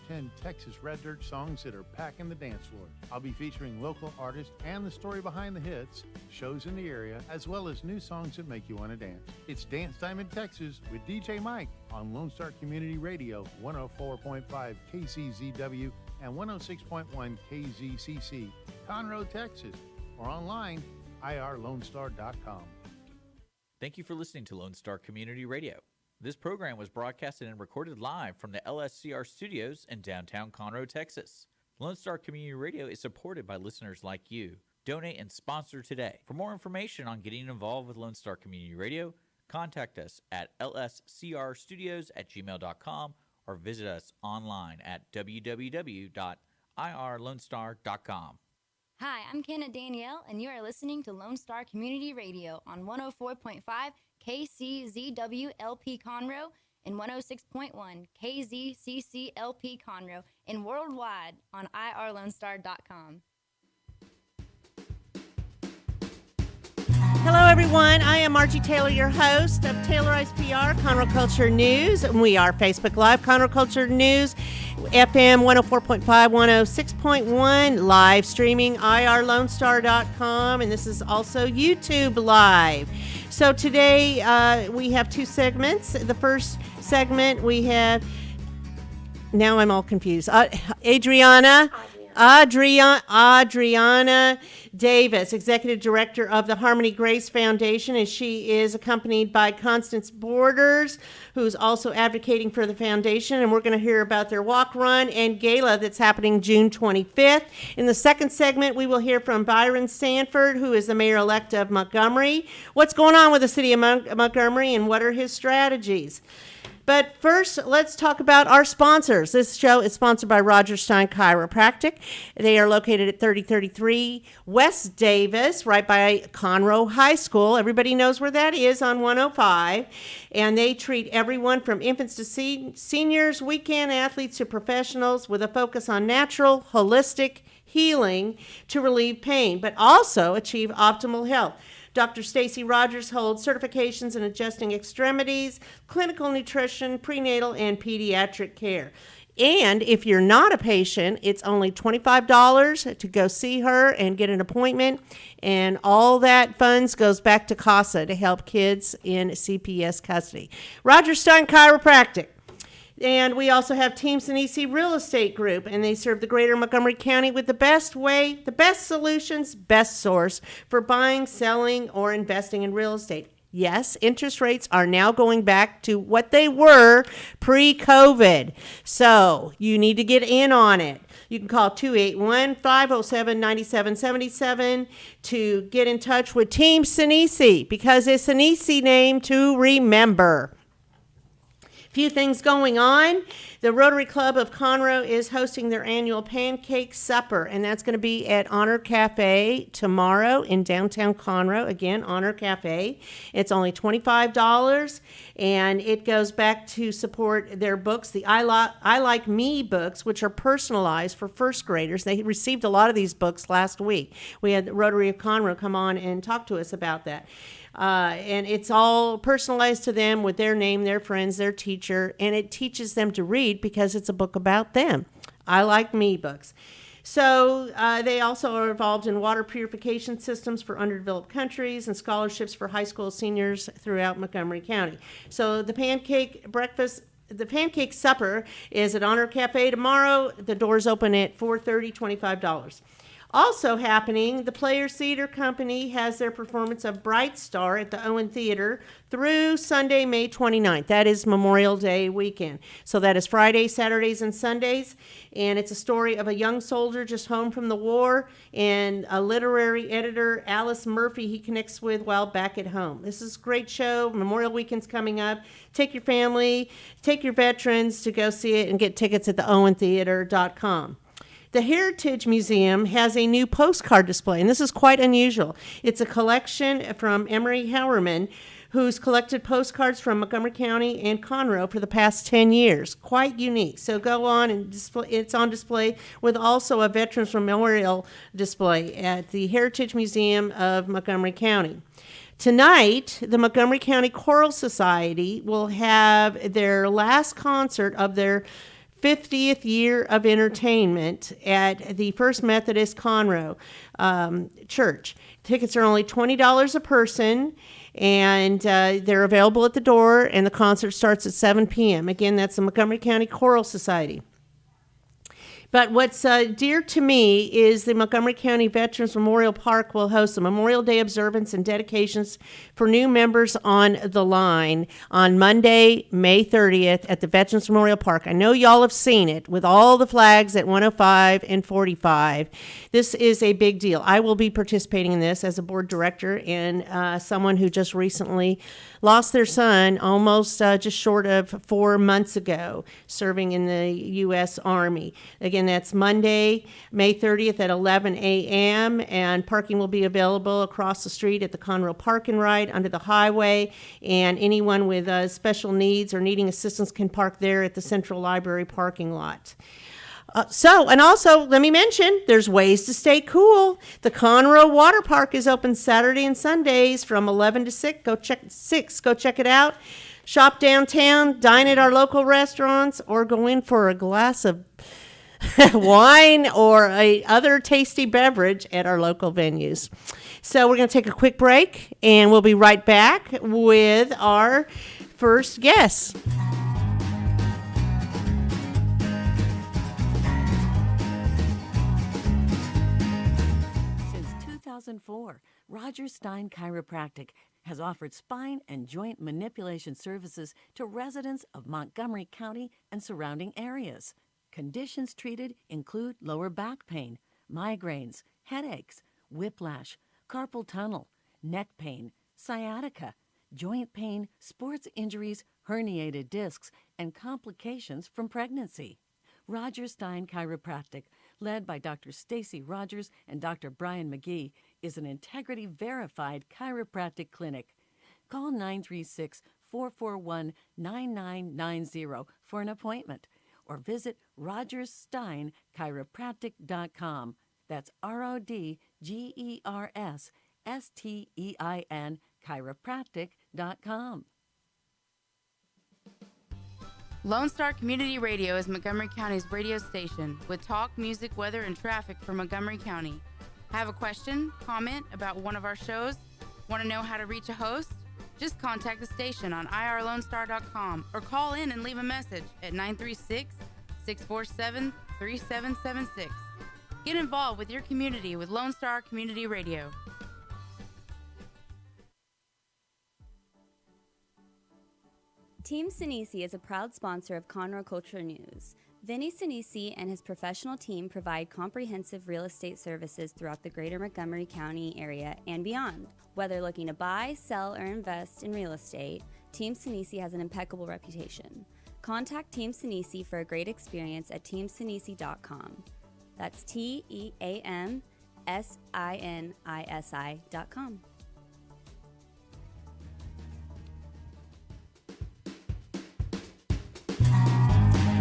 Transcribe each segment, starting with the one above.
10 Texas Red Dirt songs that are packing the dance floor. I'll be featuring local artists and the story behind the hits, shows in the area, as well as new songs that make you want to dance. It's Dance Time in Texas with DJ Mike on Lone Star Community Radio, 104.5 KCZW and 106.1 KZCC, Conroe, Texas, or online, irlonestar.com. Thank you for listening to Lone Star Community Radio. This program was broadcasted and recorded live from the LSCR studios in downtown Conroe, Texas. Lone Star Community Radio is supported by listeners like you. Donate and sponsor today. For more information on getting involved with Lone Star Community Radio, contact us at lscrstudios@gmail.com or visit us online at www.irlonestar.com. Hi, I'm Kenna Danielle, and you are listening to Lone Star Community Radio on 104.5 KCZW LP Conroe and 106.1 KZCC LP Conroe and worldwide on irlonestar.com. Hello, everyone. I am Margie Taylor, your host of Taylorized PR, Conroe Culture News. And we are Facebook Live, Conroe Culture News, FM 104.5, 106.1, live streaming, irlonestar.com, and this is also YouTube Live. So today we have two segments. The first segment we have, now I'm all confused, Adriauna Davis, Executive Director of the Harmonie Grace Foundation, and she is accompanied by Constance Borders, who's also advocating for the foundation, and we're going to hear about their walk, run, and gala that's happening June 25th. In the second segment, we will hear from Byron Sanford, who is the mayor-elect of Montgomery. What's going on with the city of Montgomery, and what are his strategies? But first, let's talk about our sponsors. This show is sponsored by Roger Stein Chiropractic. They are located at 3033 West Davis, right by Conroe High School. Everybody knows where that is on 105. And they treat everyone from infants to seniors, weekend athletes to professionals with a focus on natural, holistic healing to relieve pain, but also achieve optimal health. Dr. Stacy Rogers holds certifications in adjusting extremities, clinical nutrition, prenatal, and pediatric care. And if you're not a patient, it's only $25 to go see her and get an appointment. And all that funds goes back to CASA to help kids in CPS custody. Roger Stein Chiropractic. And we also have Team Sinisi Real Estate Group, and they serve the greater Montgomery County with the best way, the best solutions, best source for buying, selling, or investing in real estate. Yes, interest rates are now going back to what they were pre-COVID. So you need to get in on it. You can call 281-507-9777 to get in touch with Team Sinisi, because it's an easy name to remember. Few things going on. The Rotary Club of Conroe is hosting their annual pancake supper, and that's going to be at Honor Cafe tomorrow in downtown Conroe. Again, Honor Cafe. It's only $25, and it goes back to support their books, the I Like Me books, which are personalized for first graders. They received a lot of these books last week. We had the Rotary of Conroe come on and talk to us about that. And it's all personalized to them with their name, their friends, their teacher, and it teaches them to read because it's a book about them. I Like Me books. So they also are involved in water purification systems for underdeveloped countries and scholarships for high school seniors throughout Montgomery County. So the pancake supper is at Honor Cafe tomorrow. The doors open at 4:30, $25. Also happening, the Players Theater Company has their performance of Bright Star at the Owen Theater through Sunday, May 29th. That is Memorial Day weekend. So that is Fridays, Saturdays, and Sundays. And it's a story of a young soldier just home from the war and a literary editor, Alice Murphy, he connects with while back at home. This is a great show. Memorial Weekend's coming up. Take your family, take your veterans to go see it and get tickets at theowentheater.com. The Heritage Museum has a new postcard display, and this is quite unusual. It's a collection from Emery Howerman, who's collected postcards from Montgomery County and Conroe for the past 10 years. Quite unique. So go on and display. It's on display with also a Veterans Memorial display at the Heritage Museum of Montgomery County. Tonight, the Montgomery County Choral Society will have their last concert of their 50th year of entertainment at the First Methodist Conroe Church. Tickets are only $20 a person, and they're available at the door, and the concert starts at 7 p.m. Again, that's the Montgomery County Choral Society. But what's dear to me is the Montgomery County Veterans Memorial Park will host a Memorial Day observance and dedications for new members on the line on Monday, May 30th at the Veterans Memorial Park. I know y'all have seen it with all the flags at 105 and 45. This is a big deal. I will be participating in this as a board director and someone who just recently lost their son almost just short of 4 months ago, serving in the U.S. Army. Again, that's Monday, May 30th at 11 a.m., and parking will be available across the street at the Conroe Park and Ride under the highway, and anyone with special needs or needing assistance can park there at the Central Library parking lot. And also, let me mention, there's ways to stay cool. The Conroe Water Park is open Saturday and Sundays from 11 to 6. Go check it out. Shop downtown, dine at our local restaurants, or go in for a glass of wine or a other tasty beverage at our local venues. So we're going to take a quick break, and we'll be right back with our first guest. Since 2004, Roger Stein Chiropractic has offered spine and joint manipulation services to residents of Montgomery County and surrounding areas. Conditions treated include lower back pain, migraines, headaches, whiplash, carpal tunnel, neck pain, sciatica, joint pain, sports injuries, herniated discs, and complications from pregnancy. Roger Stein Chiropractic, led by Dr. Stacy Rogers and Dr. Brian McGee, is an integrity-verified chiropractic clinic. Call 936-441-9990 for an appointment, or visit rogerssteinchiropractic.com. That's RODGERSSTEIN chiropractic.com. Lone Star Community Radio is Montgomery County's radio station with talk, music, weather, and traffic for Montgomery County. Have a question, comment about one of our shows? Want to know how to reach a host? Just contact the station on irlonestar.com or call in and leave a message at 936-647-3776. Get involved with your community with Lone Star Community Radio. Team Sinisi is a proud sponsor of Conroe Culture News. Vinny Sinisi and his professional team provide comprehensive real estate services throughout the greater Montgomery County area and beyond. Whether looking to buy, sell, or invest in real estate, Team Sinisi has an impeccable reputation. Contact Team Sinisi for a great experience at teamsinisi.com. That's TEAMSINISI.com.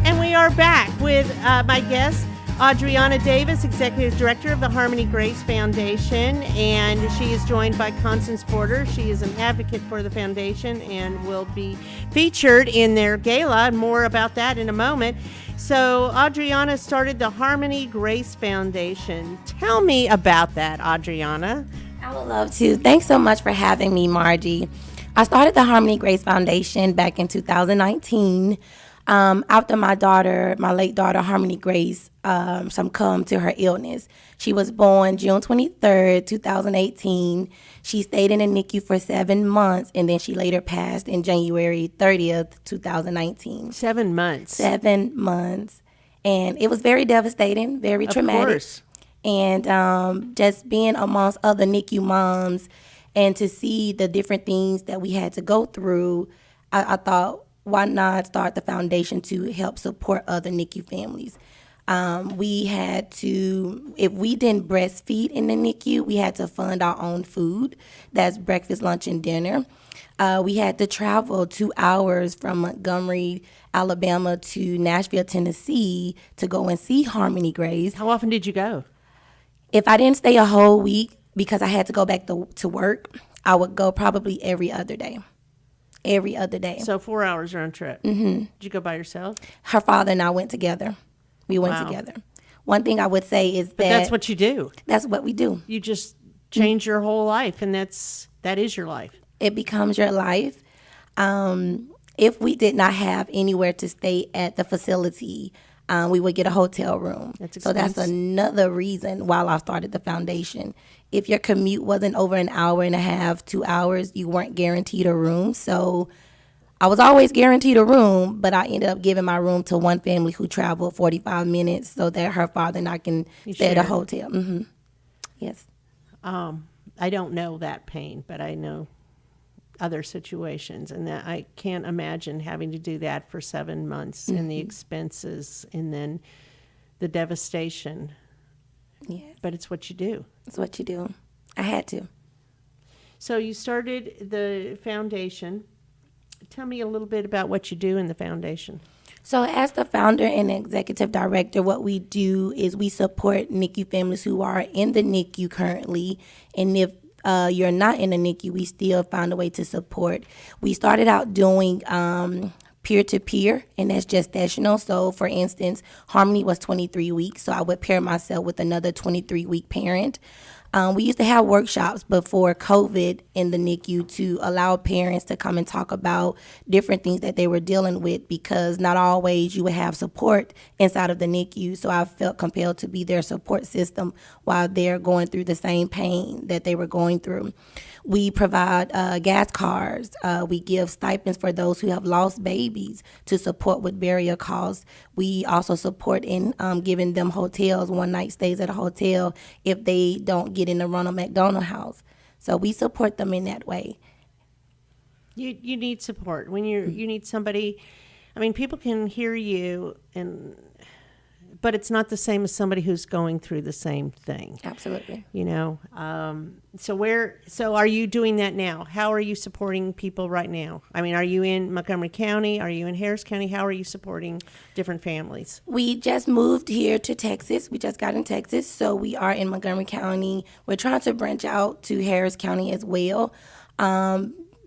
And we are back with my guest, Adriauna Davis, Executive Director of the Harmonie Grace Foundation, and she is joined by Constance Borders. She is an advocate for the foundation and will be featured in their gala. More about that in a moment. So Adriauna started the Harmonie Grace Foundation. Tell me about that, Adriauna. I would love to. Thanks so much for having me, Margie. I started the Harmonie Grace Foundation back in 2019. After my late daughter, Harmonie Grace, succumbed to her illness. She was born June 23rd, 2018. She stayed in the NICU for 7 months, and then she later passed in January 30th, 2019. 7 months. 7 months. And it was very devastating, very traumatic. Of course. And just being amongst other NICU moms and to see the different things that we had to go through, I thought, why not start the foundation to help support other NICU families? We had to, if we didn't breastfeed in the NICU, we had to fund our own food. That's breakfast, lunch, and dinner. We had to travel 2 hours from Montgomery, Alabama to Nashville, Tennessee to go and see Harmonie Grace. How often did you go? If I didn't stay a whole week because I had to go back to work, I would go probably every other day. every other day. So 4 hours round trip. Mm-hmm. Did you go by yourself? Her father and I went together. We went Wow. together. One thing I would say is But that that's what you do. that's what we do. You just change your whole life, and that is your life. It becomes your life. If we did not have anywhere to stay at the facility, we would get a hotel room. So that's another reason why I started the foundation. If your commute wasn't over an hour and a half, 2 hours, you weren't guaranteed a room. So I was always guaranteed a room, but I ended up giving my room to one family who traveled 45 minutes so that her father and I can stay at a hotel. Mm-hmm. Yes. I don't know that pain, but I know other situations, and that I can't imagine having to do that for 7 months and the expenses and then the devastation. Yes. But it's what you do. It's what you do. I had to. So you started the foundation. Tell me a little bit about what you do in the foundation. So as the founder and executive director, what we do is we support NICU families who are in the NICU currently. And if you're not in the NICU, we still find a way to support. We started out doing peer-to-peer, and that's gestational. So, for instance, Harmonie was 23 weeks, so I would pair myself with another 23-week parent. We used to have workshops before COVID in the NICU to allow parents to come and talk about different things that they were dealing with, because not always you would have support inside of the NICU. So I felt compelled to be their support system while they're going through the same pain that they were going through. We provide gas cards. We give stipends for those who have lost babies to support with burial costs. We also support in giving them hotels, one-night stays at a hotel if they don't get in the Ronald McDonald House. So we support them in that way. You need support. When you need somebody, I mean, people can hear you, but it's not the same as somebody who's going through the same thing. Absolutely. You know, so are you doing that now? How are you supporting people right now? I mean, are you in Montgomery County? Are you in Harris County? How are you supporting different families? We just moved here to Texas. We just got in Texas, so we are in Montgomery County. We're trying to branch out to Harris County as well.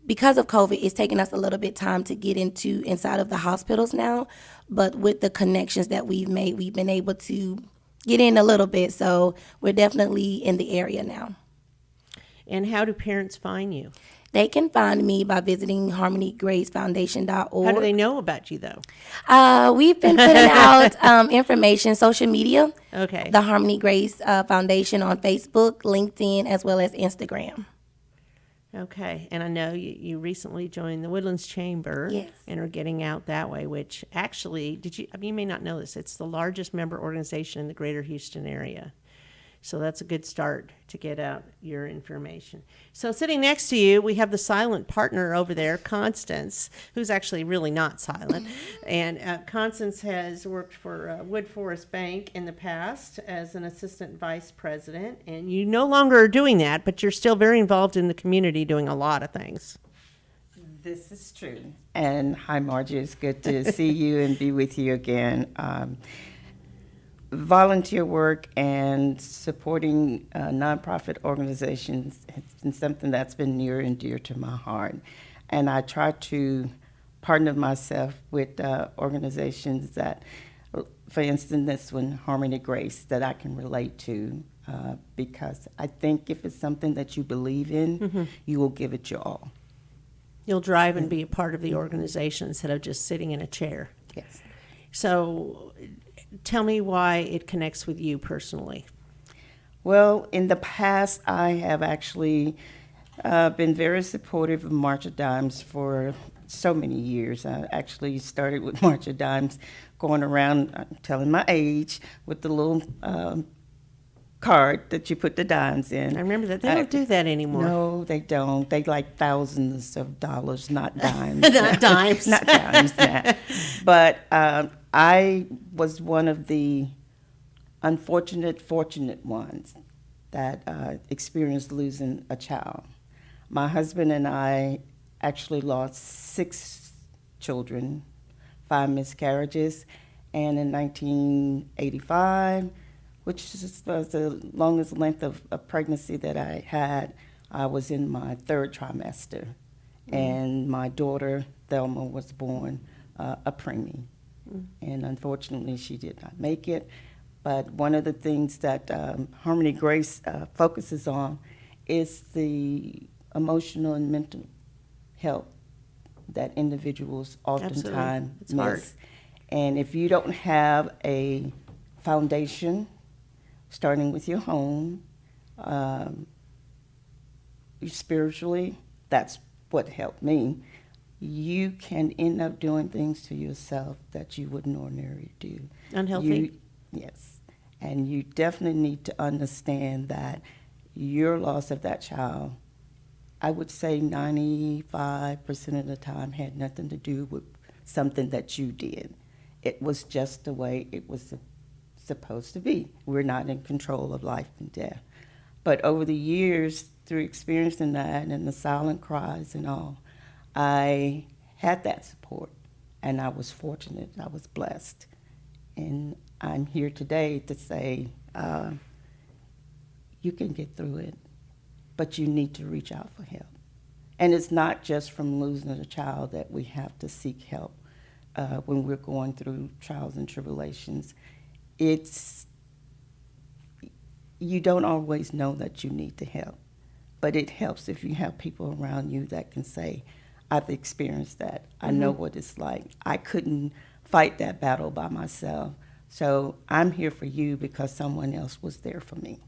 Because of COVID, it's taken us a little bit time to get inside of the hospitals now. But with the connections that we've made, we've been able to get in a little bit. So we're definitely in the area now. And how do parents find you? They can find me by visiting HarmonieGraceFoundation.org. How do they know about you, though? We've been putting out information, social media. Okay. The Harmonie Grace Foundation on Facebook, LinkedIn, as well as Instagram. Okay, and I know you recently joined the Woodlands Chamber. Yes. And are getting out that way, which actually, you may not know this, it's the largest member organization in the greater Houston area. So that's a good start to get out your information. So sitting next to you, we have the silent partner over there, Constance, who's actually really not silent. And Constance has worked for Wood Forest Bank in the past as an assistant vice president. And you no longer are doing that, but you're still very involved in the community doing a lot of things. This is true. And hi, Margie. It's good to see you and be with you again. Volunteer work and supporting nonprofit organizations has been something that's been near and dear to my heart. And I try to partner myself with organizations that, for instance, this one, Harmonie Grace, that I can relate to, because I think if it's something that you believe in, you will give it your all. You'll drive and be a part of the organization instead of just sitting in a chair. Yes. So tell me why it connects with you personally. Well, in the past, I have actually been very supportive of March of Dimes for so many years. I actually started with March of Dimes, going around telling my age with the little card that you put the dimes in. I remember that. They don't do that anymore. No, they don't. They like thousands of dollars, not dimes. Not dimes. Not dimes, nah. But I was one of the fortunate ones that experienced losing a child. My husband and I actually lost 6 children, 5 miscarriages, and in 1985, which was the longest length of pregnancy that I had, I was in my 3rd trimester. and my daughter Thelma was born a preemie, and unfortunately she did not make it. But one of the things that Harmonie Grace focuses on is the emotional and mental health that individuals oftentimes It's hard. miss. And if you don't have a foundation, starting with your home, spiritually, that's what helped me. You can end up doing things to yourself that you wouldn't ordinarily do. Unhealthy? Yes. And you definitely need to understand that your loss of that child, I would say 95% of the time, had nothing to do with something that you did. It was just the way it was supposed to be. We're not in control of life and death. But over the years, through experiencing that and the silent cries and all, I had that support, and I was fortunate. I was blessed. And I'm here today to say you can get through it, but you need to reach out for help. And it's not just from losing a child that we have to seek help when we're going through trials and tribulations. You don't always know that you need the help, but it helps if you have people around you that can say, I've experienced that. I know what it's like. I couldn't fight that battle by myself. So I'm here for you because someone else was there for me.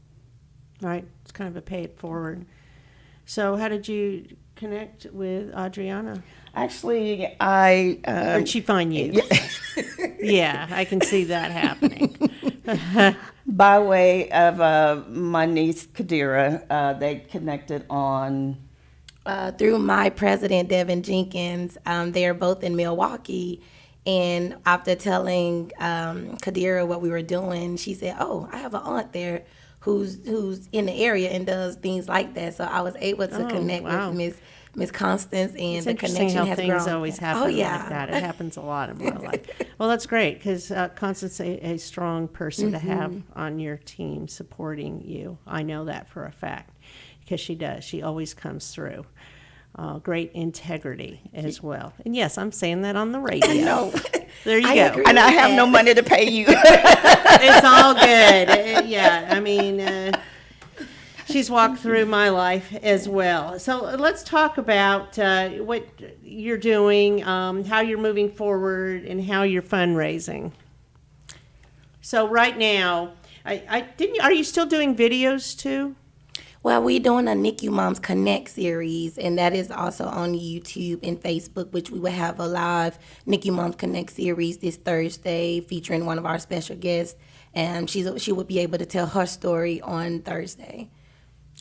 Right. It's kind of a pay it forward. So how did you connect with Adriauna? Actually, Or did she find you? Yeah, I can see that happening. by way of my niece, Kadira, they connected on... Through my president, Devin Jenkins. They're both in Milwaukee. And after telling Kadira what we were doing, she said, oh, I have an aunt there who's in the area and does things like that. So I was able to connect with Miss Constance, and It's the interesting connection how has things grown. always happen like that. It happens a lot in my life. Well, that's great because Constance is a strong person to have on your team supporting you. I know that for a fact because she does. She always comes through. Great integrity as well. And yes, I'm saying that on the radio. No. There you I go. agree. And I have no money to pay you. It's all good. Yeah, I mean, she's walked through my life as well. So let's talk about what you're doing, how you're moving forward, and how you're fundraising. So right now, are you still doing videos too? Well, we're doing a NICU Moms Connect series, and that is also on YouTube and Facebook, which we will have a live NICU Moms Connect series this Thursday featuring one of our special guests, and she will be able to tell her story on Thursday.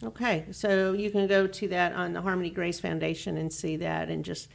Okay, so you can go to that on the Harmonie Grace Foundation and see that and just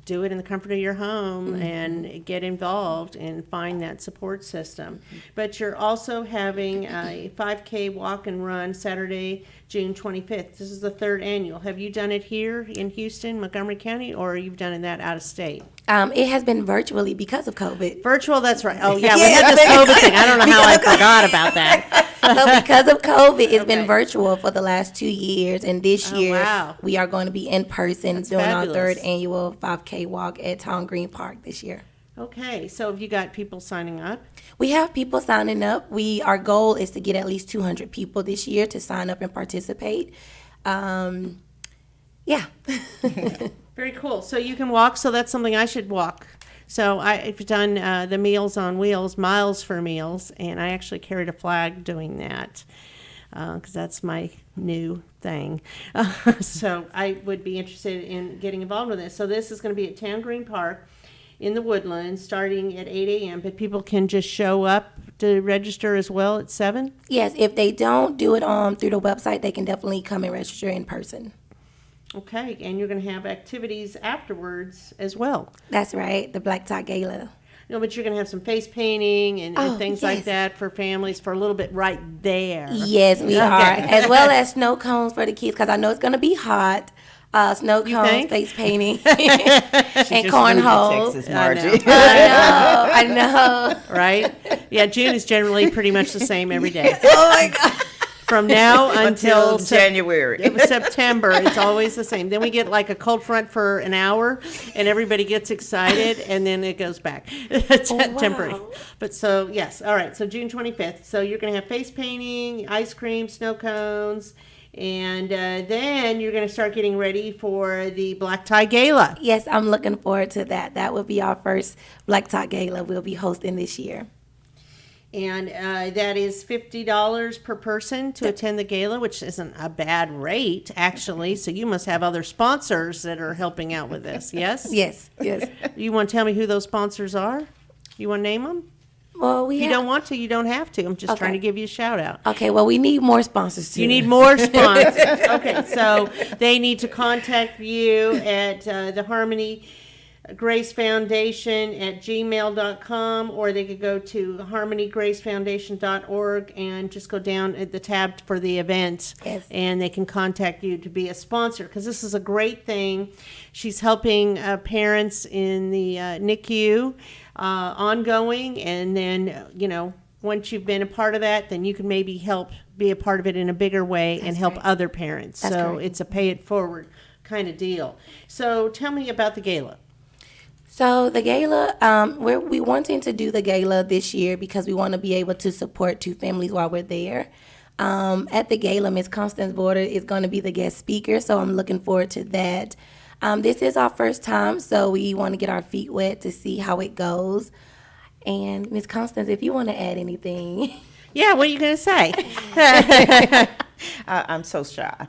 do it in the comfort of your home and get involved and find that support system. But you're also having a 5K walk and run Saturday, June 25th. This is the third annual. Have you done it here in Houston, Montgomery County, or you've done that out of state? It has been virtually because of COVID. Virtual, that's right. Oh, yeah, we had this COVID thing. I don't know how I forgot about that. So because of COVID, it's been virtual for the last 2 years, and this year we are going to be in person doing our third annual 5K walk at Town Green Park this year. Okay, so have you got people signing up? We have people signing up. Our goal is to get at least 200 people this year to sign up and participate. Yeah. Very cool. So you can walk, so that's something I should walk. So I've done the Meals on Wheels, Miles for Meals, and I actually carried a flag doing that because that's my new thing. So I would be interested in getting involved with this. So this is going to be at Town Green Park in the Woodlands starting at 8 a.m., but people can just show up to register as well at 7? Yes, if they don't do it through the website, they can definitely come and register in person. Okay, and you're going to have activities afterwards as well. That's right, the Black Tie Gala. No, but you're going to have some face painting and things like that for families for a little bit right there. Yes, we are, as well as snow cones for the kids because I know it's going to be hot. Snow cones, face painting, and cornhole. Texas, Margie. I know. Right? Yeah, June is generally pretty much the same every day. Oh my God. from now Until January. September. It's always the same. Then we get like a cold front for an hour, and everybody gets excited, and then it goes back. It's temporary. But so, yes. All right. So June 25th. So you're going to have face painting, ice cream, snow cones, and then you're going to start getting ready for the Black Tie Gala. Yes, I'm looking forward to that. That will be our first Black Tie Gala we'll be hosting this year. And that is $50 per person to attend the gala, which isn't a bad rate, actually. So you must have other sponsors that are helping out with this, yes? Yes. You want to tell me who those sponsors are? You want to name them? Well, If you don't want to, you don't have to. I'm just Okay. trying to give you a shout out. Okay, well, we need more sponsors too. You need more sponsors. Okay, so they need to contact you at the Harmonie Grace Foundation at gmail.com, or they could go to harmoniegracefoundation.org and just go down at the tab for the event. Yes. And they can contact you to be a sponsor, because this is a great thing. She's helping parents in the NICU ongoing, and then, once you've been a part of that, then you can maybe help be a part of it in a bigger way and help right. other parents. That's so correct. it's a pay it forward kind of deal. So tell me about the gala. So the gala, we're wanting to do the gala this year because we want to be able to support two families while we're there. At the gala, Miss Constance Borders is going to be the guest speaker, so I'm looking forward to that. This is our first time, so we want to get our feet wet to see how it goes. And Miss Constance, if you want to add anything. Yeah, what are you going to say? I'm so shy.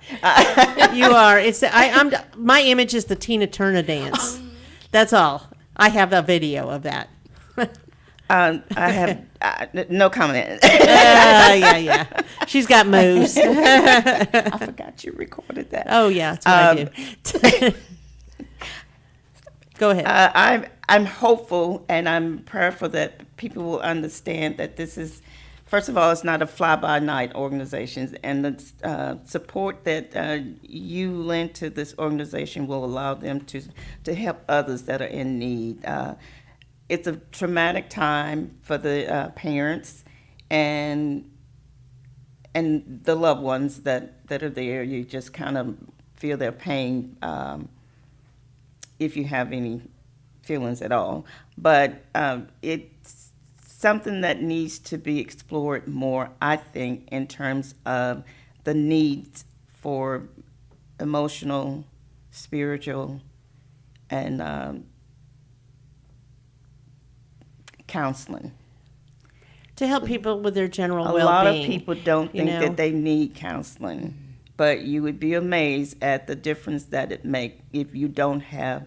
You are. My image is the Tina Turner dance. That's all. I have a video of that. I have no comment. Yeah. She's got moves. I forgot you recorded that. Oh, yeah, that's what I do. Go ahead. I'm hopeful and I'm prayerful that people will understand that this is, first of all, it's not a fly-by-night organization, and the support that you lend to this organization will allow them to help others that are in need. It's a traumatic time for the parents and the loved ones that are there. You just kind of feel their pain if you have any feelings at all. But it's something that needs to be explored more, I think, in terms of the needs for emotional, spiritual, and counseling. To help people with their general well-being. A lot of people don't think know. that they need counseling, but you would be amazed at the difference that it makes if you don't have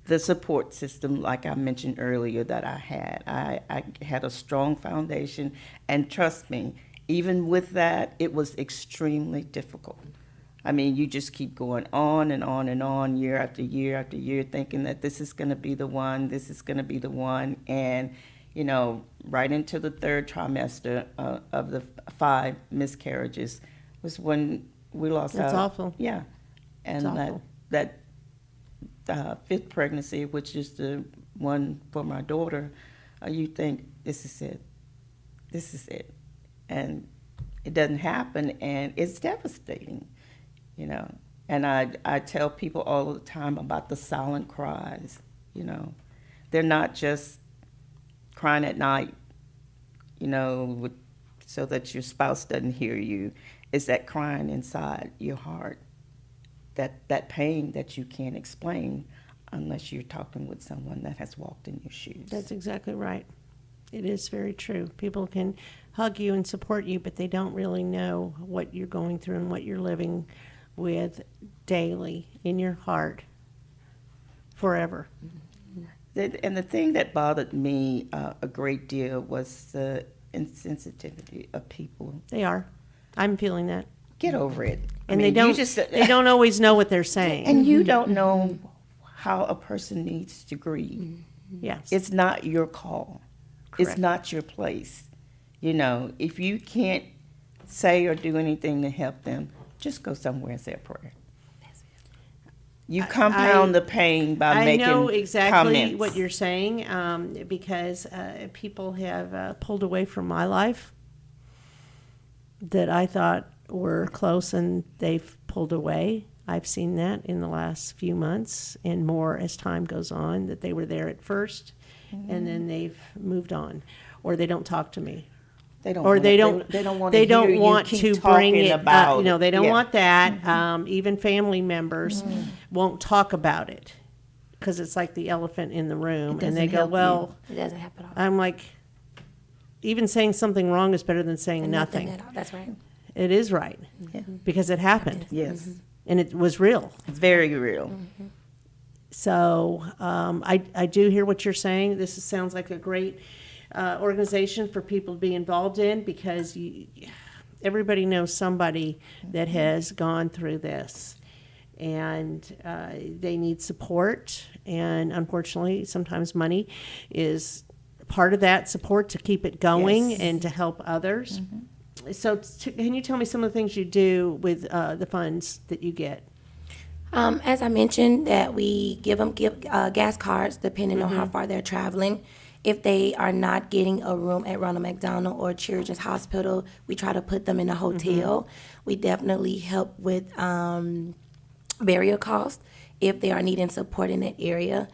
the support system like I mentioned earlier that I had. I had a strong foundation, and trust me, even with that, it was extremely difficult. I mean, you just keep going on and on and on, year after year after year, thinking that this is going to be the one, this is going to be the one, and, right into the third trimester of the 5 miscarriages was when we lost That's our... awful. Yeah. And It's awful. that 5th pregnancy, which is the one for my daughter, you think, this is it. And it doesn't happen, and it's devastating, And I tell people all the time about the silent cries, They're not just crying at night, so that your spouse doesn't hear you. It's that crying inside your heart. That pain that you can't explain unless you're talking with someone that has walked in your shoes. That's exactly right. It is very true. People can hug you and support you, but they don't really know what you're going through and what you're living with daily in your heart forever. And the thing that bothered me a great deal was the insensitivity of people. They are. I'm feeling that. Get over it. And they don't always know what they're saying. And you don't know how a person needs to grieve. Yes. It's not your call. Correct. It's not your place. If you can't say or do anything to help them, just go somewhere and say a prayer. You compound the pain by making comments. I know exactly comments. what you're saying because people have pulled away from my life. that I thought were close and they've pulled away. I've seen that in the last few months and more as time goes on, that they were there at first and then they've moved on, or they don't talk to me. They don't. Or wanna, they don't. They don't want. They don't hear want you to keep bring talking it about. up. They don't Yeah. want that. Even family members won't talk about it because it's like the elephant in the room, and they go, "Well." It doesn't help at all. I'm like, even saying something wrong is better than saying nothing. at all. That's right. It is right because it happened Yes, and it was real. it's very real. So I do hear what you're saying. This sounds like a great organization for people to be involved in because everybody knows somebody that has gone through this, and they need support. And unfortunately, sometimes money is part of that support to keep it going and to help others. So can you tell me some of the things you do with the funds that you get? As I mentioned, that we give them gas cards depending on how far they're traveling. If they are not getting a room at Ronald McDonald or Children's Hospital, we try to put them in a hotel. We definitely help with burial costs. If they are needing support in that area,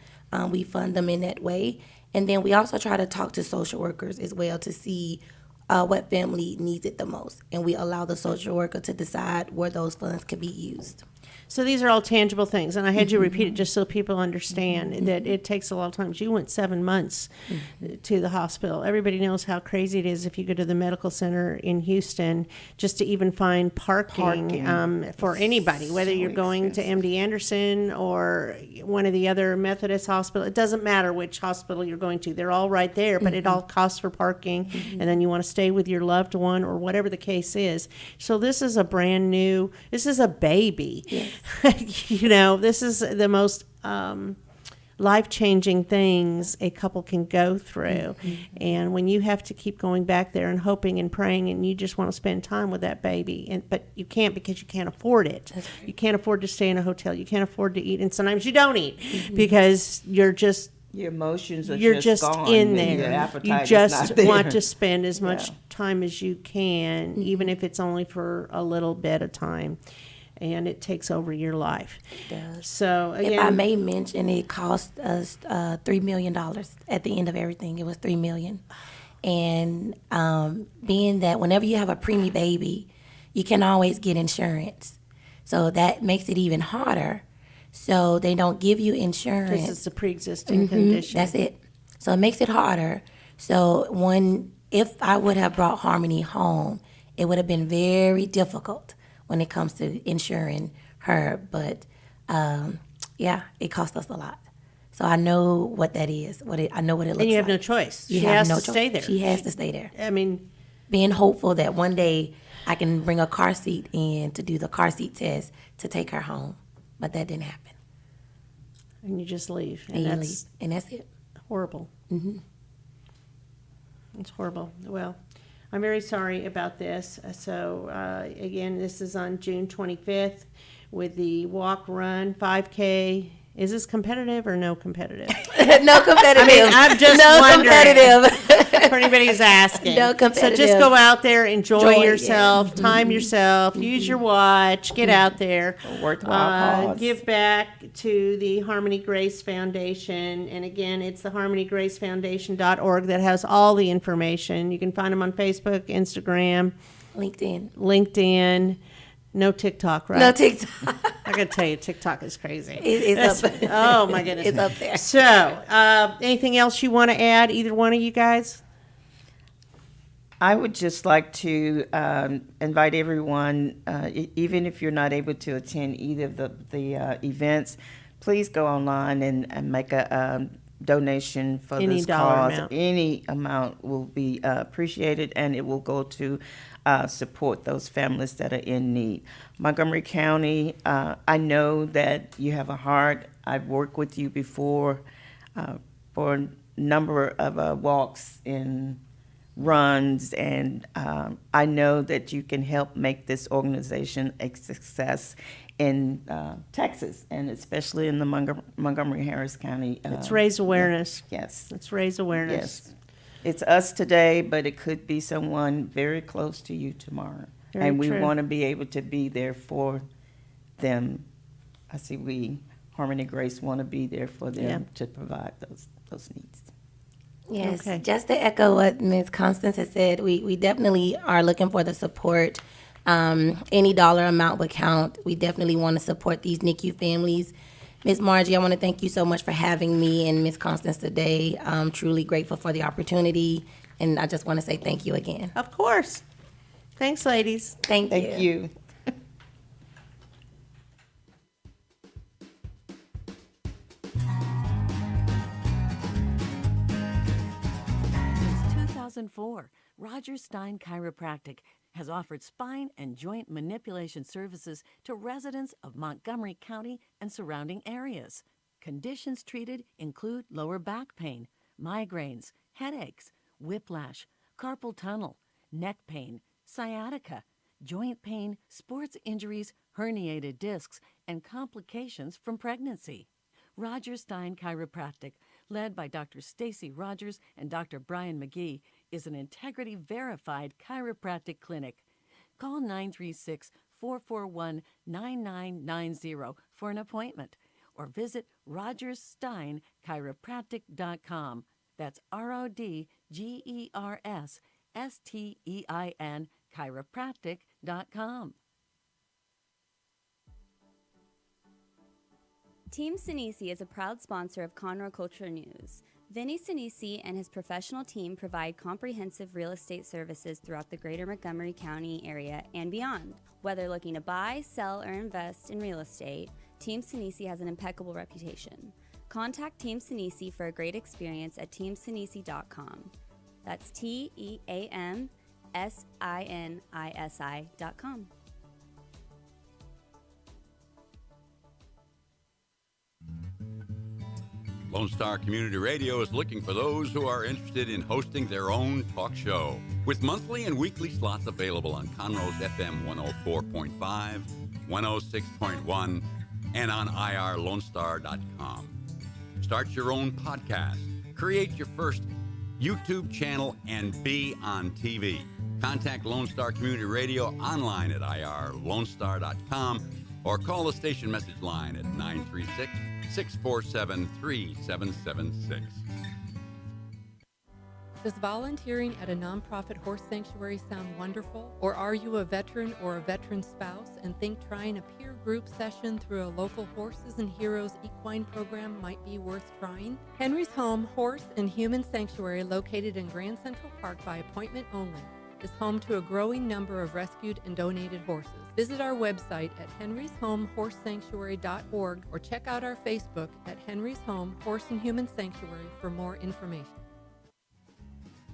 we fund them in that way. And then we also try to talk to social workers as well to see what family needs it the most. And we allow the social worker to decide where those funds can be used. So these are all tangible things, and I had you repeat it just so people understand that it takes a lot of time. You went 7 months to the hospital. Everybody knows how crazy it is if you go to the medical center in Houston just to even find parking. For anybody, whether you're going to MD Anderson or one of the other Methodist hospitals. It doesn't matter which hospital you're going to. They're all right there, but it all costs for parking, and then you want to stay with your loved one or whatever the case is. So this is a brand new, this is a baby. Yes. This is the most life-changing things a couple can go through. And when you have to keep going back there and hoping and praying and you just want to spend time with that baby, but you can't because you can't afford it. That's right. You can't afford to stay in a hotel. You can't afford to eat. And sometimes you don't eat because you're just Your emotions are you're just gone, in and your there. appetite You is just not there. want to spend as much Yeah. time as you can, even if it's only for a little bit of time. And it takes over your life. It does. So If I again, may mention, it cost us $3 million at the end of everything. It was $3 million. And being that whenever you have a preemie baby, you can always get insurance. So that makes it even harder. So they don't give you insurance. this is a pre-existing condition. That's it. So it makes it harder. So if I would have brought Harmonie home, it would have been very difficult when it comes to insuring her. But it cost us a lot. So I know what that is. I know what it looks like. And you have no choice. You She have has no to choice. stay there. She has to stay there. I mean, Being hopeful that one day I can bring a car seat in to do the car seat test to take her home. But that didn't happen. and you just leave. And And you that's leave. And that's it. horrible. It's horrible. Well, I'm very sorry about this. So again, this is on June 25th with the walk, run, 5K. Is this competitive or no competitive? No competitive. I mean, I'm just no wondering. competitive. For anybody who's asking. No So competitive. just go out there, enjoy Enjoy it, yourself, yes. time yourself, use your watch, get out there. A worthwhile cause. Give back to the Harmonie Grace Foundation. And again, it's the harmoniegracefoundation.org that has all the information. You can find them on Facebook, Instagram, LinkedIn. No TikTok, right? No TikTok. I gotta tell you, TikTok is crazy. It's up. Oh my goodness. It's up there. So, anything else you want to add, either one of you guys? I would just like to invite everyone, even if you're not able to attend either of the events, please go online and make a donation for Any this dollar cause. amount. Any amount will be appreciated, and it will go to support those families that are in need. Montgomery County, I know that you have a heart. I've worked with you before for a number of walks and runs, and I know that you can help make this organization a success in Texas, and especially in the Montgomery-Harris County. Let's raise awareness. Yes. Let's raise awareness. Yes. It's us today, but it could be someone very close to you tomorrow. Very and we true. want to be able to be there for them. I see Harmonie Grace want to be there for them to provide those needs. Yes, Okay. just to echo what Ms. Constance has said, we definitely are looking for the support. Any dollar amount would count. We definitely want to support these NICU families. Ms. Margie, I want to thank you so much for having me and Ms. Constance today. I'm truly grateful for the opportunity, and I just want to say thank you again. Of course. Thanks, ladies. Thank you. Thank you. Since 2004, Roger Stein Chiropractic has offered spine and joint manipulation services to residents of Montgomery County and surrounding areas. Conditions treated include lower back pain, migraines, headaches, whiplash, carpal tunnel, neck pain, sciatica, joint pain, sports injuries, herniated discs, and complications from pregnancy. Roger Stein Chiropractic, led by Dr. Stacy Rogers and Dr. Brian McGee, is an integrity-verified chiropractic clinic. Call 936-441-9990 for an appointment or visit rogerssteinchiropractic.com. That's RODGERSSTEIN chiropractic.com. Team Sinisi is a proud sponsor of Conroe Culture News. Vinny Sinisi and his professional team provide comprehensive real estate services throughout the greater Montgomery County area and beyond. Whether looking to buy, sell, or invest in real estate, Team Sinisi has an impeccable reputation. Contact Team Sinisi for a great experience at teamsinisi.com. That's TEAMSINISI.com. Lone Star Community Radio is looking for those who are interested in hosting their own talk show. With monthly and weekly slots available on Conroe's FM 104.5, 106.1, and on irlonestar.com. Start your own podcast, create your first YouTube channel, and be on TV. Contact Lone Star Community Radio online at irlonestar.com or call the station message line at 936-647-3776. Does volunteering at a nonprofit horse sanctuary sound wonderful? Or are you a veteran or a veteran spouse and think trying a peer group session through a local Horses and Heroes equine program might be worth trying? Henry's Home Horse and Human Sanctuary, located in Grand Central Park by appointment only, is home to a growing number of rescued and donated horses. Visit our website at henryshomehorsesanctuary.org or check out our Facebook at Henry's Home Horse and Human Sanctuary for more information.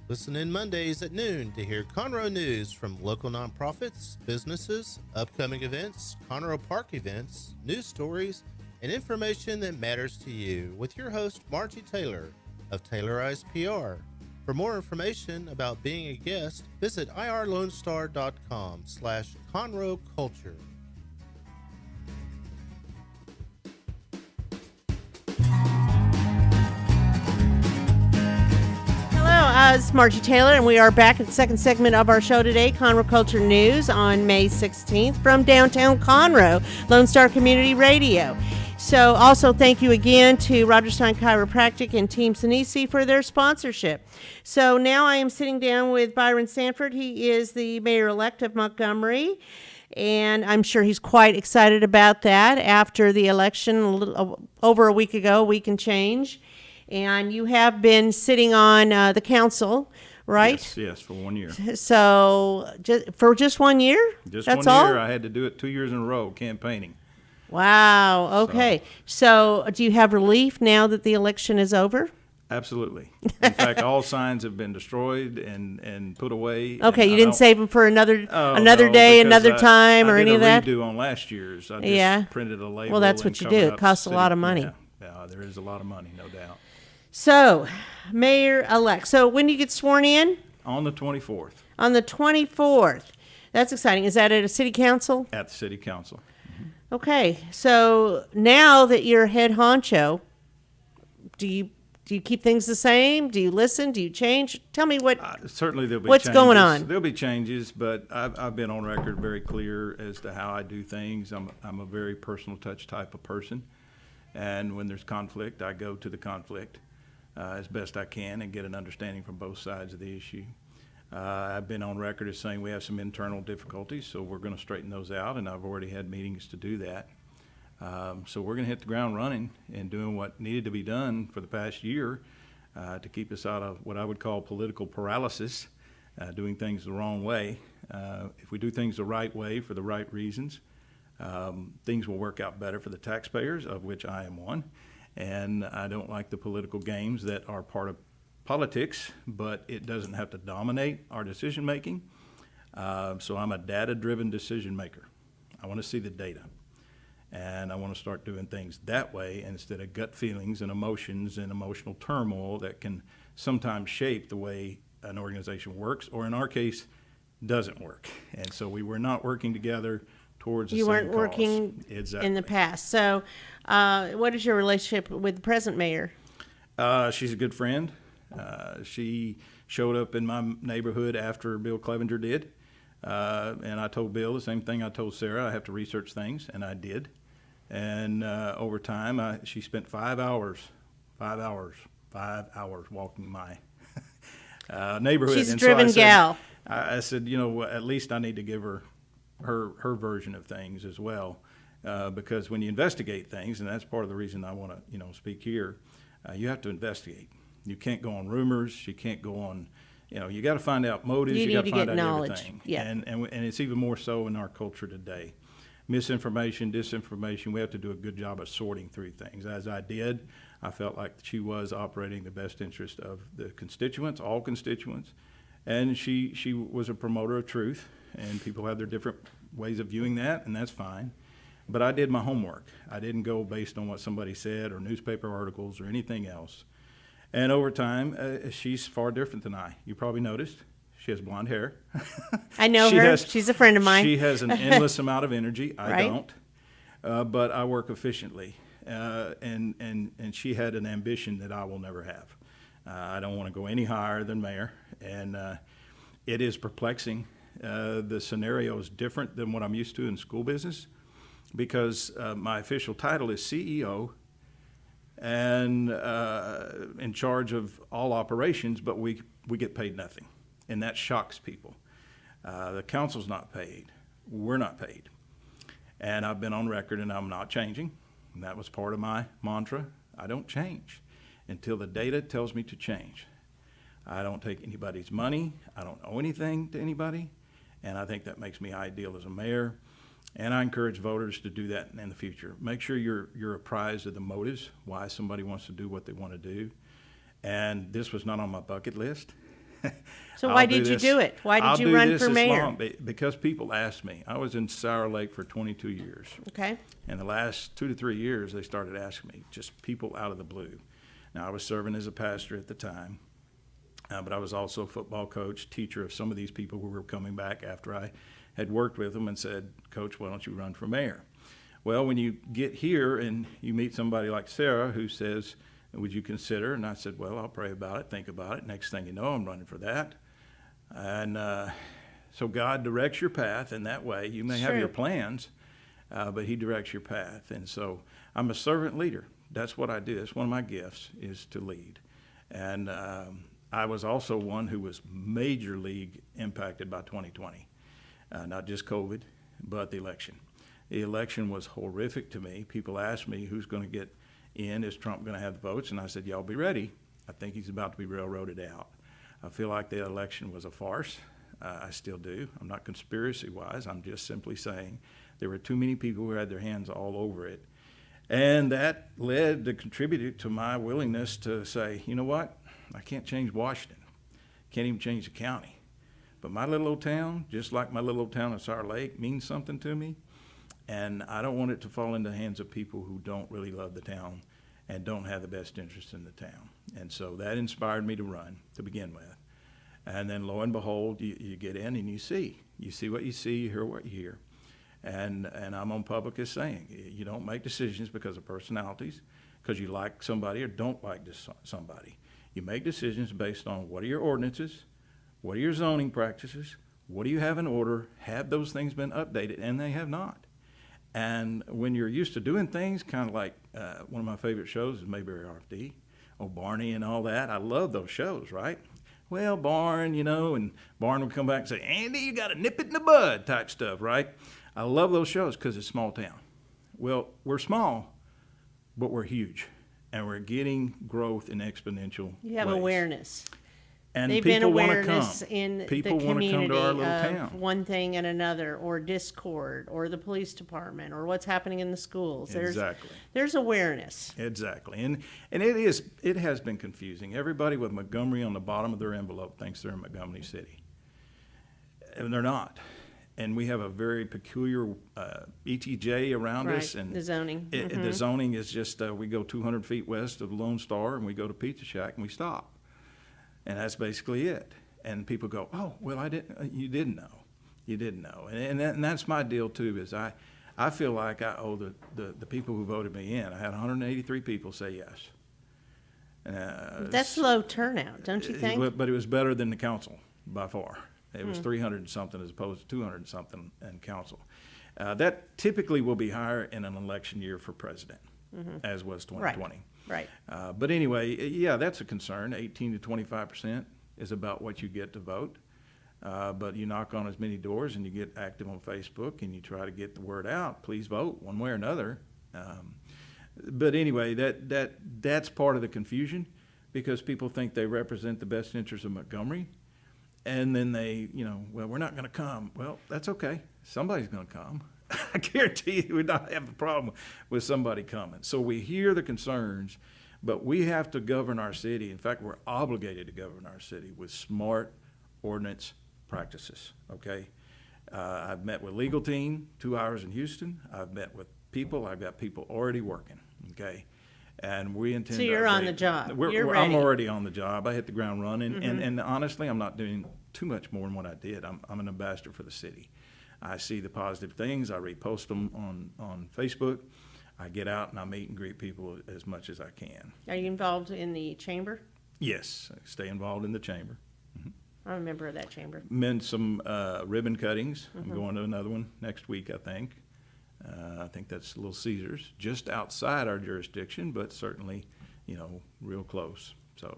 Listen in Mondays at noon to hear Conroe news from local nonprofits, businesses, upcoming events, Conroe Park events, news stories, and information that matters to you with your host, Margie Taylor of Taylorized PR. For more information about being a guest, visit irlonestar.com/Conroe Culture. It's Margie Taylor, and we are back at the second segment of our show today, Conroe Culture News, on May 16th from downtown Conroe, Lone Star Community Radio. So also thank you again to Roger Stein Chiropractic and Team Sinisi for their sponsorship. So now I am sitting down with Byron Sanford. He is the mayor-elect of Montgomery, and I'm sure he's quite excited about that after the election over a week ago, week and change. And you have been sitting on the council, right? Yes, for 1 year. So for just 1 year? Just That's 1 all? year. I had to do it 2 years in a row, campaigning. Wow, okay. So do you have relief now that the election is over? Absolutely. In fact, all signs have been destroyed and put away. Okay, and you didn't save them for another day, another time, or any of that? I did a redo on last year's. I just printed a label. Well, that's what you do. It costs a lot of money. Yeah, there is a lot of money, no doubt. So, mayor-elect. So when do you get sworn in? On the 24th. On the 24th. That's exciting. Is that at a city council? At the city council. Okay. So now that you're head honcho, do you Do you keep things the same? Do you listen? Do you change? Tell me certainly there'll be what's changes. going on. There'll be changes, but I've been on record very clear as to how I do things. I'm a very personal touch type of person, and when there's conflict, I go to the conflict as best I can and get an understanding from both sides of the issue. I've been on record as saying we have some internal difficulties, so we're going to straighten those out, and I've already had meetings to do that. So we're going to hit the ground running and doing what needed to be done for the past year to keep us out of what I would call political paralysis, doing things the wrong way. If we do things the right way for the right reasons, things will work out better for the taxpayers, of which I am one. And I don't like the political games that are part of politics, but it doesn't have to dominate our decision making. So I'm a data-driven decision maker. I want to see the data. And I want to start doing things that way instead of gut feelings and emotions and emotional turmoil that can sometimes shape the way an organization works, or in our case, doesn't work. And so we were not working together towards the same cause. You weren't working Exactly. in the past. So what is your relationship with the present mayor? She's a good friend. She showed up in my neighborhood after Bill Clevenger did. And I told Bill the same thing I told Sarah. I have to research things, and I did. And over time, she spent 5 hours walking my neighborhood. She's a and driven gal. I said, you know, at least I need to give her version of things as well, because when you investigate things, and that's part of the reason I want to, speak here, you have to investigate. You can't go on rumors. You can't go on. You got to find out motives. You got to find out knowledge. Everything. Yeah. And it's even more so in our culture today. Misinformation, disinformation. We have to do a good job of sorting through things. As I did, I felt like she was operating the best interest of the constituents, all constituents, and she was a promoter of truth. And people have their different ways of viewing that, and that's fine. But I did my homework. I didn't go based on what somebody said or newspaper articles or anything else. And over time, she's far different than I. You probably noticed. She has blonde hair. I know her. She's a friend of mine. She has an endless amount of energy. I Right. don't. But I work efficiently. And she had an ambition that I will never have. I don't want to go any higher than mayor. And it is perplexing. The scenario is different than what I'm used to in school business, because my official title is CEO and in charge of all operations, but we get paid nothing. And that shocks people. The council's not paid. We're not paid. And I've been on record, and I'm not changing. And that was part of my mantra. I don't change until the data tells me to change. I don't take anybody's money. I don't owe anything to anybody. And I think that makes me ideal as a mayor. And I encourage voters to do that in the future. Make sure you're apprised of the motives, why somebody wants to do what they want to do. And this was not on my bucket list. So why did you do it? Why did you run for mayor? Because people asked me. I was in Sour Lake for 22 years. Okay. And the last 2 to 3 years, they started asking me, just people out of the blue. Now, I was serving as a pastor at the time, but I was also a football coach, teacher of some of these people who were coming back after I had worked with them, and said, Coach, why don't you run for mayor? Well, when you get here and you meet somebody like Sarah who says, would you consider? And I said, well, I'll pray about it, think about it. Next thing you know, I'm running for that. And so God directs your path in that way. You may have your plans, but he directs your path. And so I'm a servant leader. That's what I do. That's one of my gifts, is to lead. And I was also one who was major league impacted by 2020. Not just COVID, but the election. The election was horrific to me. People asked me, who's going to get in? Is Trump going to have the votes? And I said, y'all be ready. I think he's about to be railroaded out. I feel like the election was a farce. I still do. I'm not conspiracy-wise. I'm just simply saying there were too many people who had their hands all over it. And that contributed to my willingness to say, you know what? I can't change Washington. Can't even change the county. But my little old town, just like my little old town of Sour Lake, means something to me. And I don't want it to fall into the hands of people who don't really love the town and don't have the best interest in the town. And so that inspired me to run to begin with. And then lo and behold, you get in and you see. You see what you see, you hear what you hear. And I'm on public as saying, you don't make decisions because of personalities, because you like somebody or don't like somebody. You make decisions based on what are your ordinances, what are your zoning practices, what do you have in order, have those things been updated, and they have not. And when you're used to doing things, kind of like one of my favorite shows is Mayberry RFD, Barney and all that. I love those shows, right? Well, Barn, and Barn would come back and say, Andy, you got to nip it in the bud type stuff, right? I love those shows because it's small town. Well, we're small, but we're huge, and we're getting growth in exponential You have ways. awareness. And They've been people want to awareness come. in People the want to come community to our little of town. one thing and another, or Discord, or the police department, or what's happening in the schools. Exactly. There's awareness. Exactly. And it has been confusing. Everybody with Montgomery on the bottom of their envelope thinks they're in Montgomery City. And they're not. And we have a very peculiar ETJ around us. And the zoning. The zoning is just, we go 200 feet west of Lone Star and we go to Pizza Shack and we stop. And that's basically it. And people go, oh, well, you didn't know. You didn't know. And that's my deal too, is I feel like I owe the people who voted me in. I had 183 people say yes. That's low turnout, don't you think? But it was better than the council by far. It was 300 and something as opposed to 200 and something in council. That typically will be higher in an election year for president, as was 2020. Right. But anyway, yeah, that's a concern. 18 to 25% is about what you get to vote. But you knock on as many doors and you get active on Facebook and you try to get the word out. Please vote one way or another. But anyway, that's part of the confusion, because people think they represent the best interests of Montgomery. And then they, well, we're not going to come. Well, that's okay. Somebody's going to come. I guarantee you we're not having a problem with somebody coming. So we hear the concerns, but we have to govern our city. In fact, we're obligated to govern our city with smart ordinance practices, okay? I've met with legal team 2 hours in Houston. I've met with people. I've got people already working, okay? And we intend So you're on the job. You're ready. I'm already on the job. I hit the ground running. And honestly, I'm not doing too much more than what I did. I'm an ambassador for the city. I see the positive things. I repost them on Facebook. I get out and I meet and greet people as much as I can. Are you involved in the chamber? Yes, I stay involved in the chamber. I'm a member of that chamber. Meant some ribbon cuttings. I'm going to another one next week, I think. I think that's Little Caesars, just outside our jurisdiction, but certainly, real close. So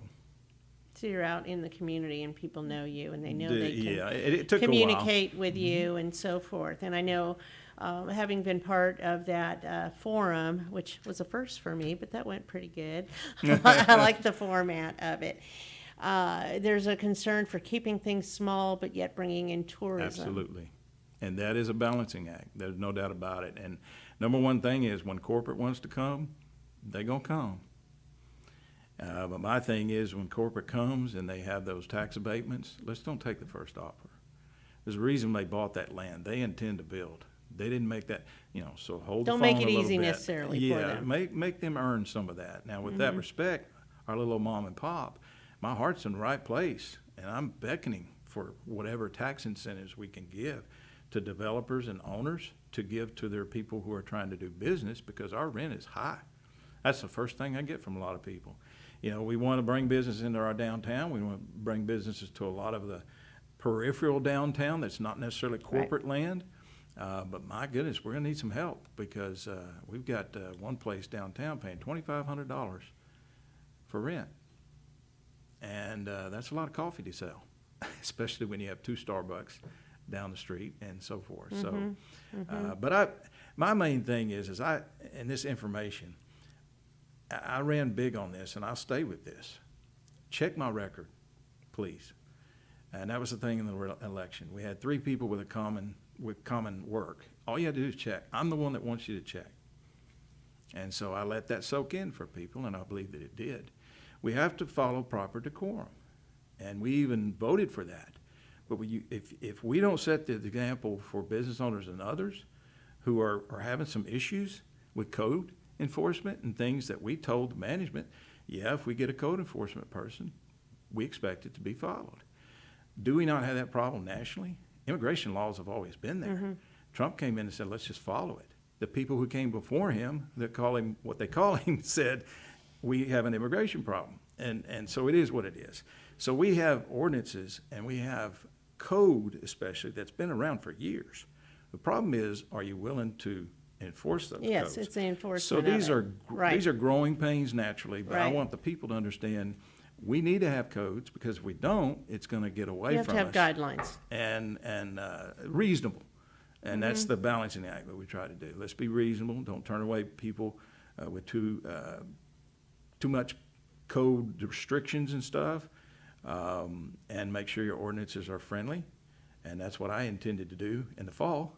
you're out in the community and people know you and they know they can it took communicate with you and so forth. And I know, having been part of that forum, which was a first for me, but that went pretty good. I like the format of it. There's a concern for keeping things small, but yet bringing in tourism. Absolutely. And that is a balancing act. There's no doubt about it. And number one thing is, when corporate wants to come, they're going to come. But my thing is, when corporate comes and they have those tax abatements, let's don't take the first offer. There's a reason they bought that land. They intend to build. They didn't make that, so hold the phone a little bit. Don't make it easy necessarily for them. Make them earn some of that. Now, with that respect, our little mom and pop, my heart's in the right place, and I'm beckoning for whatever tax incentives we can give to developers and owners to give to their people who are trying to do business, because our rent is high. That's the first thing I get from a lot of people. We want to bring business into our downtown. We want to bring businesses to a lot of the peripheral downtown that's not necessarily corporate land. But my goodness, we're going to need some help, because we've got one place downtown paying $2,500 for rent. And that's a lot of coffee to sell, especially when you have 2 Starbucks down the street and so forth. But my main thing is in this information, I ran big on this, and I'll stay with this. Check my record, please. And that was the thing in the election. We had 3 people with common work. All you had to do is check. I'm the one that wants you to check. And so I let that soak in for people, and I believe that it did. We have to follow proper decorum, and we even voted for that. But if we don't set the example for business owners and others who are having some issues with code enforcement and things that we told management, if we get a code enforcement person, we expect it to be followed. Do we not have that problem nationally? Immigration laws have always been there. Trump came in and said, let's just follow it. The people who came before him, that call him what they call him, said, we have an immigration problem. And so it is what it is. So we have ordinances and we have code, especially, that's been around for years. The problem is, are you willing to enforce those Yes, codes? it's the enforcement So of these it. are Right. these are growing pains naturally, but I Right. want the people to understand we need to have codes, because if we don't, it's going to get away You have from to have us. guidelines. And reasonable. And that's Mm-hmm. the balancing act that we try to do. Let's be reasonable. Don't turn away people with too much code restrictions and stuff, and make sure your ordinances are friendly. And that's what I intended to do in the fall,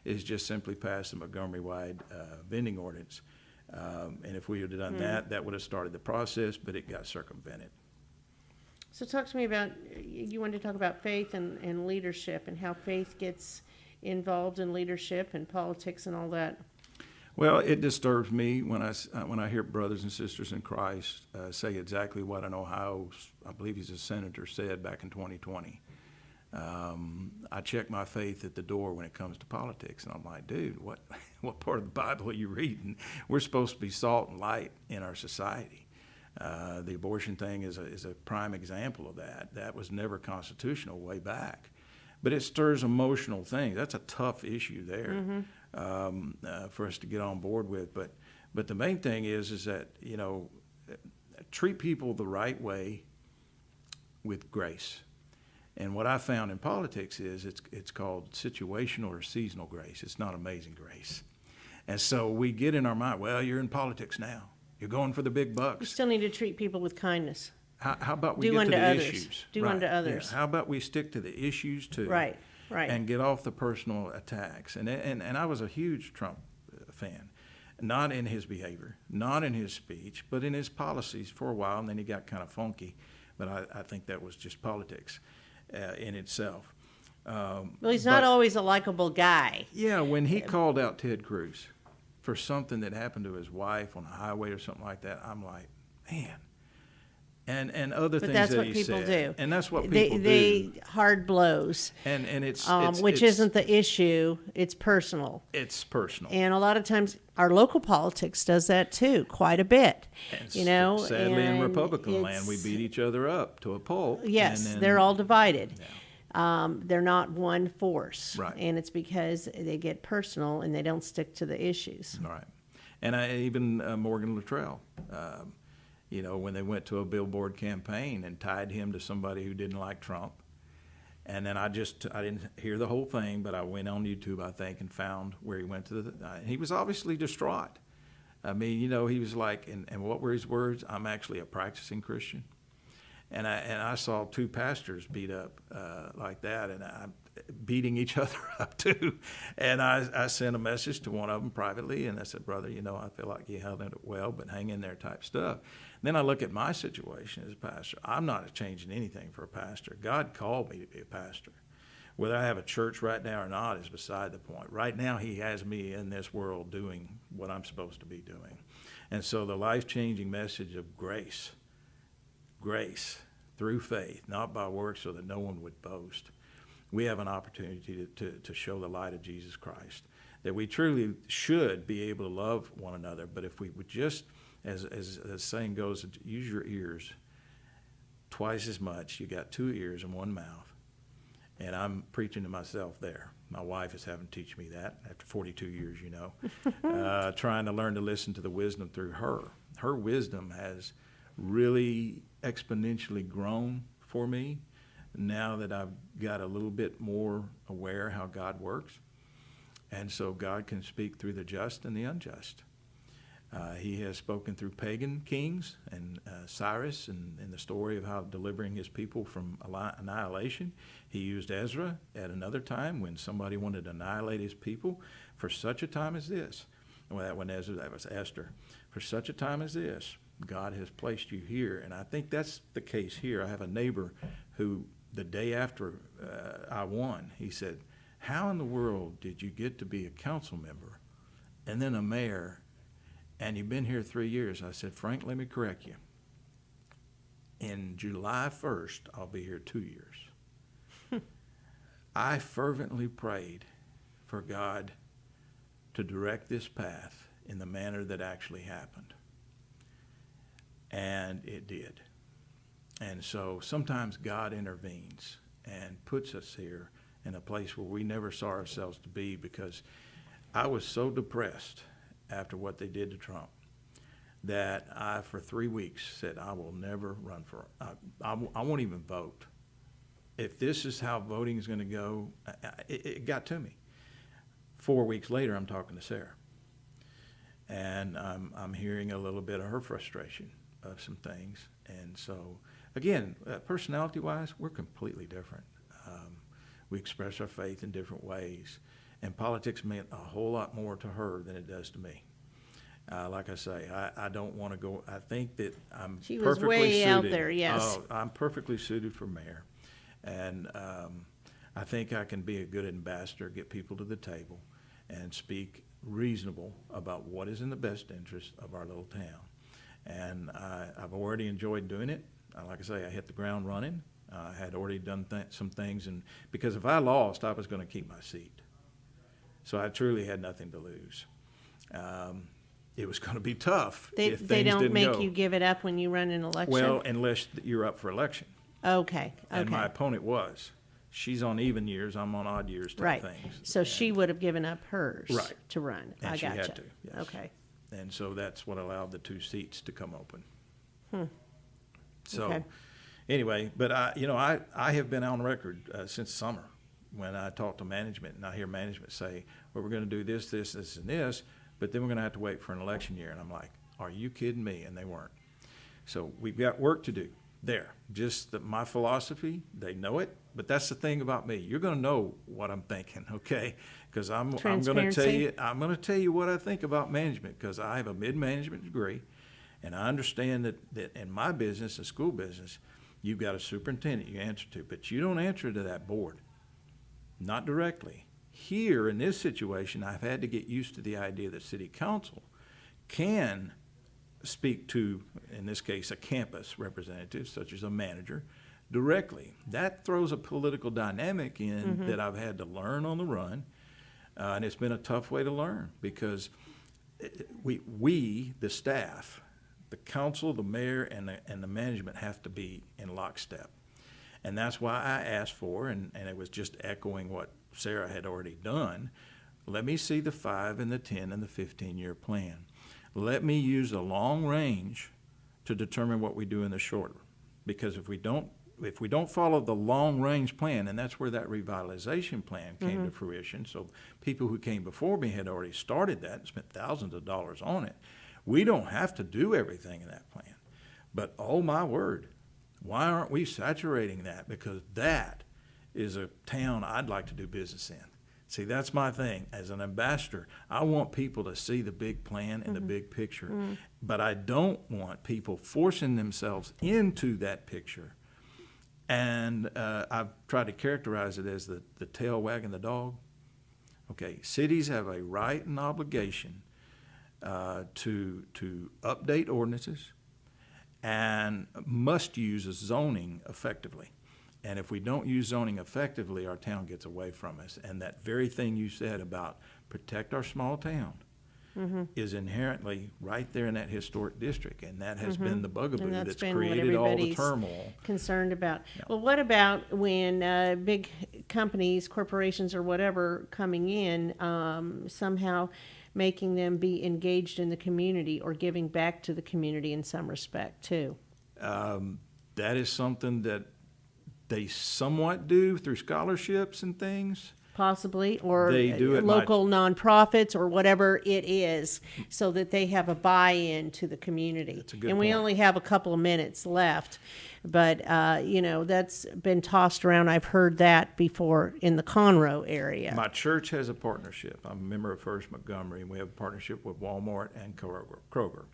is just simply pass the Montgomery-wide vending ordinance. And if we had done that, that would have started the process, but it got circumvented. So talk to me about, you wanted to talk about faith and leadership and how faith gets involved in leadership and politics and all that. Well, it disturbs me when I hear brothers and sisters in Christ say exactly what an Ohio, I believe he's a senator, said back in 2020. I check my faith at the door when it comes to politics, and I'm like, dude, what part of the Bible are you reading? We're supposed to be salt and light in our society. The abortion thing is a prime example of that. That was never constitutional way back. But it stirs emotional things. That's a tough issue there for us to get on board with. But the main thing is that, treat people the right way with grace. And what I found in politics is it's called situational or seasonal grace. It's not amazing grace. And so we get in our mind, well, you're in politics now. You're going for the big You bucks. still need to treat people with kindness. How about we Do get to unto the others. issues? Do Right, unto yeah. others. How about we stick to the issues too? Right. And get off the personal attacks. And I was a huge Trump fan, not in his behavior, not in his speech, but in his policies for a while, and then he got kind of funky. But I think that was just politics in itself. Well, he's not always a likable guy. Yeah, when he called out Ted Cruz for something that happened to his wife on a highway or something like that, I'm like, man. And other But things that's that what he people said. do. And that's what people do. They hard blows. And it's which isn't the issue. It's personal. It's personal. And a lot of times our local politics does that too, quite a bit. And sadly, in and Republican land, we it's- beat each other up to a pulp. Yes, and then- they're all divided. They're not one force. Right. And it's because they get personal and they don't stick to the issues. Right. And even Morgan Luttrell, when they went to a billboard campaign and tied him to somebody who didn't like Trump. And then I didn't hear the whole thing, but I went on YouTube, I think, and found where he went to he was obviously distraught. I mean, he was like, and what were his words? I'm actually a practicing Christian. And I saw two pastors beat up like that, and I'm beating each other up too. And I sent a message to one of them privately, and I said, brother, I feel like you held it well, but hang in there type stuff. Then I look at my situation as a pastor. I'm not changing anything for a pastor. God called me to be a pastor. Whether I have a church right now or not is beside the point. Right now, he has me in this world doing what I'm supposed to be doing. And so the life-changing message of grace through faith, not by works, so that no one would boast. We have an opportunity to show the light of Jesus Christ, that we truly should be able to love one another. But if we would just, as the saying goes, use your ears twice as much. You got two ears and one mouth. And I'm preaching to myself there. My wife is having to teach me that after 42 years, trying to learn to listen to the wisdom through her. Her wisdom has really exponentially grown for me now that I've got a little bit more aware how God works. And so God can speak through the just and the unjust. He has spoken through pagan kings and Cyrus and the story of how delivering his people from annihilation. He used Ezra at another time when somebody wanted to annihilate his people for such a time as this. Well, that wasn't Ezra, that was Esther. For such a time as this, God has placed you here. And I think that's the case here. I have a neighbor who, the day after I won, he said, how in the world did you get to be a council member and then a mayor, and you've been here 3 years? I said, Frank, let me correct you. In July 1st, I'll be here 2 years. I fervently prayed for God to direct this path in the manner that actually happened. And it did. And so sometimes God intervenes and puts us here in a place where we never saw ourselves to be, because I was so depressed after what they did to Trump that I, for 3 weeks, said, I will never run for it. I won't even vote. If this is how voting is going to go, it got to me. 4 weeks later, I'm talking to Sarah. And I'm hearing a little bit of her frustration of some things. And so, again, personality-wise, we're completely different. We express our faith in different ways. And politics meant a whole lot more to her than it does to me. Like I say, I don't want to go. I think that I'm She was perfectly way suited. out there, yes. Oh, I'm perfectly suited for mayor. And I think I can be a good ambassador, get people to the table, and speak reasonable about what is in the best interest of our little town. And I've already enjoyed doing it. Like I say, I hit the ground running. I had already done some things, and because if I lost, I was going to keep my seat. So I truly had nothing to lose. It was going to be tough if things They don't didn't make go. you give it up when you run an election? Well, unless you're up for election. Okay. And my opponent was. She's on even years, I'm on odd years type Right. things. So she would have given up hers Right. to run. And I she gotcha. had to, yes. Okay. And so that's what allowed the 2 seats to come open. So Okay. anyway, but I have been on record since summer when I talk to management, and I hear management say, well, we're going to do this, this, this, and this, but then we're going to have to wait for an election year. And I'm like, are you kidding me? And they weren't. So we've got work to do there. Just my philosophy, they know it, but that's the thing about me. You're going to know what I'm thinking, okay? Because I'm going to tell you what I think about management, because I have a mid-management degree, and I understand that in my business, the school business, you've got a superintendent you answer to, but you don't answer to that board, not directly. Here in this situation, I've had to get used to the idea that city council can speak to, in this case, a campus representative, such as a manager, directly. That throws a political dynamic in that I've had to learn on the run, and it's been a tough way to learn, because we, the staff, the council, the mayor, and the management have to be in lockstep. And that's why I asked for, and it was just echoing what Sarah had already done, let me see the 5 and the 10 and the 15-year plan. Let me use the long range to determine what we do in the short run. Because if we don't follow the long range plan, and that's where that revitalization plan came to fruition, so people who came before me had already started that and spent thousands of dollars on it. We don't have to do everything in that plan. But oh my word, why aren't we saturating that? Because that is a town I'd like to do business in. See, that's my thing. As an ambassador, I want people to see the big plan and the big picture. But I don't want people forcing themselves into that picture. And I've tried to characterize it as the tail wagging the dog. Okay, cities have a right and obligation to update ordinances and must use zoning effectively. And if we don't use zoning effectively, our town gets away from us. And that very thing you said about protect our small town is inherently right there in that historic district. And that has been the bugaboo that's created all the turmoil. Concerned about. Yeah. Well, what about when big companies, corporations, or whatever coming in, somehow making them be engaged in the community or giving back to the community in some respect too? That is something that they somewhat do through scholarships and things. Possibly, or They do it local nonprofits or whatever it is, so that they have a buy-in to the community. That's a good And we point. only have a couple of minutes left, but that's been tossed around. I've heard that before in the Conroe area. My church has a partnership. I'm a member of First Montgomery, and we have a partnership with Walmart and Kroger.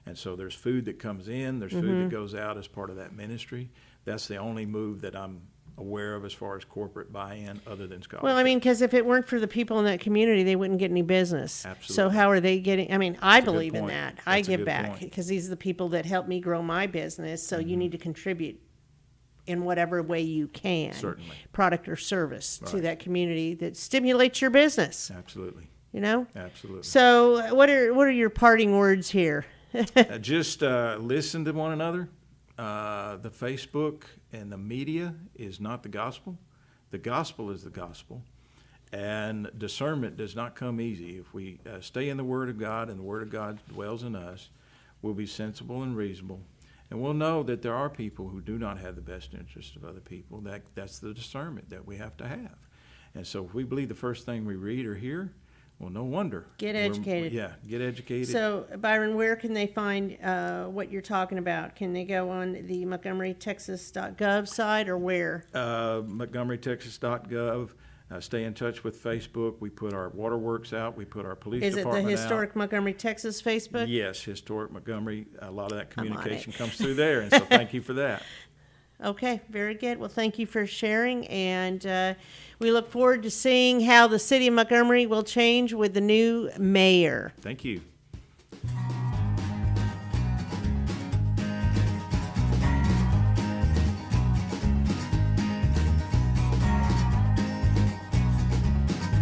And so there's food that comes in, there's food that goes out as part of that ministry. That's the only move that I'm aware of as far as corporate buy-in, other than scholarships. Well, I mean, because if it weren't for the people in that community, they wouldn't get any business. Absolutely. So how are they getting? I mean, I That's a good believe in point. that. I That's a give good back point. because these are the people that help me grow my business. So you need to contribute in whatever way you can, Certainly. product or service to Right. that community that stimulates your business. Absolutely. You know? Absolutely. So what are your parting words here? Just listen to one another. The Facebook and the media is not the gospel. The gospel is the gospel. And discernment does not come easy. If we stay in the Word of God and the Word of God dwells in us, we'll be sensible and reasonable. And we'll know that there are people who do not have the best interest of other people. That's the discernment that we have to have. And so if we believe the first thing we read or hear, well, no wonder. Get educated. Get educated. So, Byron, where can they find what you're talking about? Can they go on the MontgomeryTexas.gov site or where? MontgomeryTexas.gov. Stay in touch with Facebook. We put our waterworks out. We put our police department out. Is it the Historic Montgomery, Texas Facebook? Yes, Historic Montgomery. A lot of that communication comes through there, and so thank you for that. Okay, very good. Well, thank you for sharing, and we look forward to seeing how the city of Montgomery will change with the new mayor. Thank you.